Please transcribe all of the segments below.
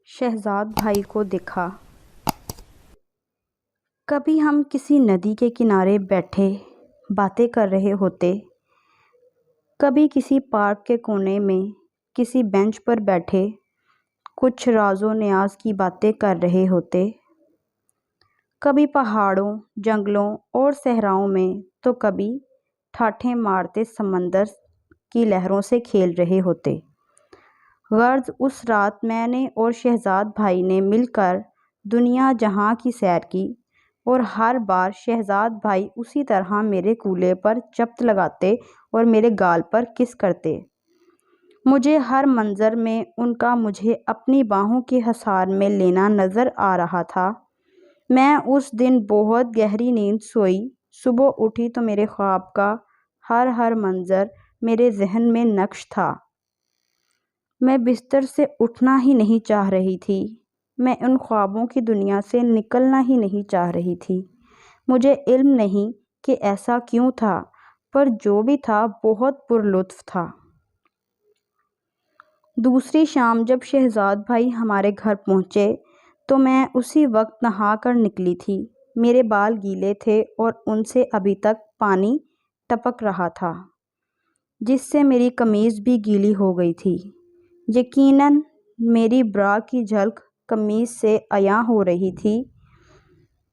شہزاد بھائی کو دیکھا۔ کبھی ہم کسی ندی کے کنارے بیٹھے باتیں کر رہے ہوتے، کبھی کسی پارک کے کونے میں کسی بینچ پر بیٹھے کچھ راز و نیاز کی باتیں کر رہے ہوتے، کبھی پہاڑوں، جنگلوں اور صحراؤں میں تو کبھی ٹھاٹھیں مارتے سمندر کی لہروں سے کھیل رہے ہوتے۔ غرض اس رات میں نے اور شہزاد بھائی نے مل کر دنیا جہاں کی سیر کی، اور ہر بار شہزاد بھائی اسی طرح میرے کولے پر چپت لگاتے اور میرے گال پر کس کرتے۔ مجھے ہر منظر میں ان کا مجھے اپنی باہوں کے حصار میں لینا نظر آ رہا تھا۔ میں اس دن بہت گہری نیند سوئی، صبح اٹھی تو میرے خواب کا ہر منظر میرے ذہن میں نقش تھا۔ میں بستر سے اٹھنا ہی نہیں چاہ رہی تھی، میں ان خوابوں کی دنیا سے نکلنا ہی نہیں چاہ رہی تھی۔ مجھے علم نہیں کہ ایسا کیوں تھا، پر جو بھی تھا بہت پرلطف تھا۔ دوسری شام جب شہزاد بھائی ہمارے گھر پہنچے تو میں اسی وقت نہا کر نکلی تھی۔ میرے بال گیلے تھے اور ان سے ابھی تک پانی ٹپک رہا تھا، جس سے میری قمیض بھی گیلی ہو گئی تھی۔ یقیناً میری برا کی جھلک قمیض سے عیاں ہو رہی تھی۔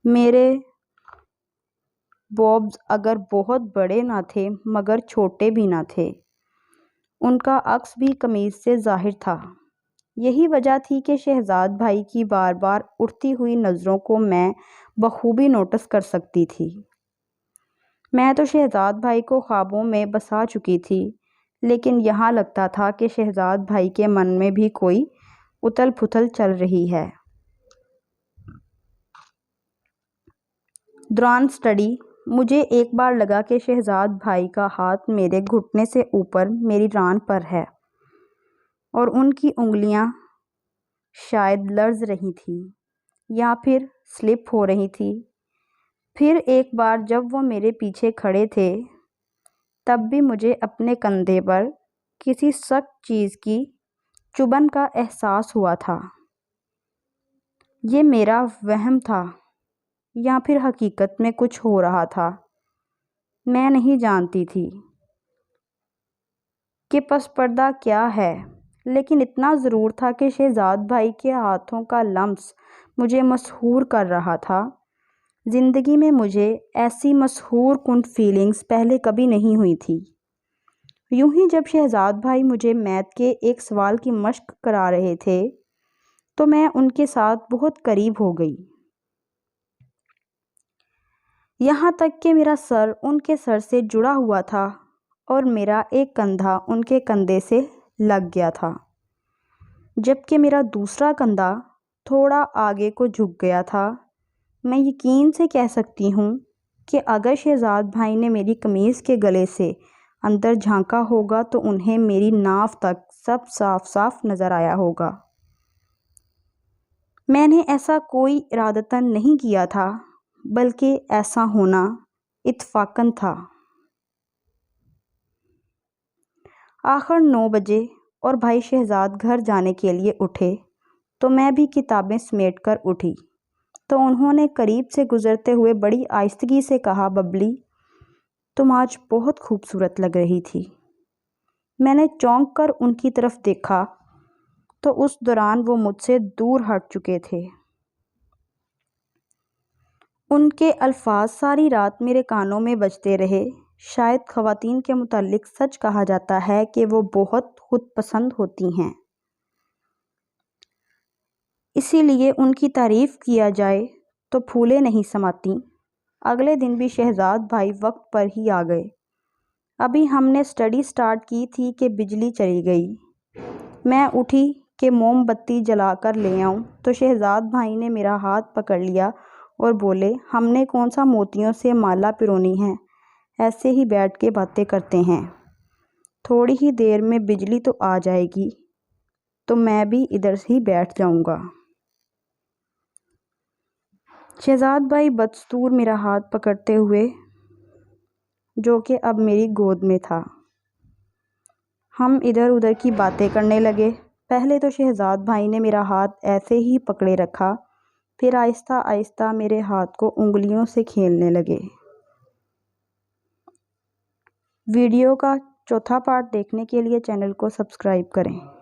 میرے بوبز اگر بہت بڑے نہ تھے مگر چھوٹے بھی نہ تھے، ان کا عکس بھی قمیض سے ظاہر تھا۔ یہی وجہ تھی کہ شہزاد بھائی کی بار بار اٹھتی ہوئی نظروں کو میں بخوبی نوٹس کر سکتی تھی۔ میں تو شہزاد بھائی کو خوابوں میں بسا چکی تھی، لیکن یہاں لگتا تھا کہ شہزاد بھائی کے من میں بھی کوئی اتھل پھتل چل رہی ہے۔ دوران اسٹڈی مجھے ایک بار لگا کہ شہزاد بھائی کا ہاتھ میرے گھٹنے سے اوپر میری ران پر ہے، اور ان کی انگلیاں شاید لرز رہی تھیں یا پھر سلپ ہو رہی تھیں۔ پھر ایک بار جب وہ میرے پیچھے کھڑے تھے، تب بھی مجھے اپنے کندھے پر کسی سخت چیز کی چبھن کا احساس ہوا تھا۔ یہ میرا وہم تھا یا پھر حقیقت میں کچھ ہو رہا تھا، میں نہیں جانتی تھی کہ پس پردہ کیا ہے، لیکن اتنا ضرور تھا کہ شہزاد بھائی کے ہاتھوں کا لمس مجھے مسحور کر رہا تھا۔ زندگی میں مجھے ایسی مسحور کن فیلنگز پہلے کبھی نہیں ہوئی تھی۔ یوں ہی جب شہزاد بھائی مجھے میتھ کے ایک سوال کی مشق کرا رہے تھے تو میں ان کے ساتھ بہت قریب ہو گئی، یہاں تک کہ میرا سر ان کے سر سے جڑا ہوا تھا اور میرا ایک کندھا ان کے کندھے سے لگ گیا تھا، جبکہ میرا دوسرا کندھا تھوڑا آگے کو جھک گیا تھا۔ میں یقین سے کہہ سکتی ہوں کہ اگر شہزاد بھائی نے میری قمیض کے گلے سے اندر جھانکا ہوگا تو انہیں میری ناف تک سب صاف صاف نظر آیا ہوگا۔ میں نے ایسا کوئی ارادتاً نہیں کیا تھا، بلکہ ایسا ہونا اتفاقاً تھا۔ آخر 9 بجے اور بھائی شہزاد گھر جانے کے لیے اٹھے تو میں بھی کتابیں سمیٹ کر اٹھی تو انہوں نے قریب سے گزرتے ہوئے بڑی آہستگی سے کہا، ببلی تم آج بہت خوبصورت لگ رہی تھی۔ میں نے چونک کر ان کی طرف دیکھا تو اس دوران وہ مجھ سے دور ہٹ چکے تھے۔ ان کے الفاظ ساری رات میرے کانوں میں بجتے رہے۔ شاید خواتین کے متعلق سچ کہا جاتا ہے کہ وہ بہت خود پسند ہوتی ہیں، اسی لیے ان کی تعریف کیا جائے تو پھولے نہیں سماتی۔ اگلے دن بھی شہزاد بھائی وقت پر ہی آ گئے۔ ابھی ہم نے اسٹڈی سٹارٹ کی تھی کہ بجلی چلی گئی۔ میں اٹھی کہ موم بتی جلا کر لے آؤں تو شہزاد بھائی نے میرا ہاتھ پکڑ لیا اور بولے، ہم نے کون سا موتیوں سے مالا پرونی ہے، ایسے ہی بیٹھ کے باتیں کرتے ہیں، تھوڑی ہی دیر میں بجلی تو آ جائے گی تو میں بھی ادھر ہی بیٹھ جاؤں گا۔ شہزاد بھائی بدستور میرا ہاتھ پکڑتے ہوئے، جو کہ اب میری گود میں تھا، ہم ادھر ادھر کی باتیں کرنے لگے۔ پہلے تو شہزاد بھائی نے میرا ہاتھ ایسے ہی پکڑے رکھا، پھر آہستہ آہستہ میرے ہاتھ کو انگلیوں سے کھیلنے لگے۔ ویڈیو کا چوتھا پارٹ دیکھنے کے لیے چینل کو سبسکرائب کریں۔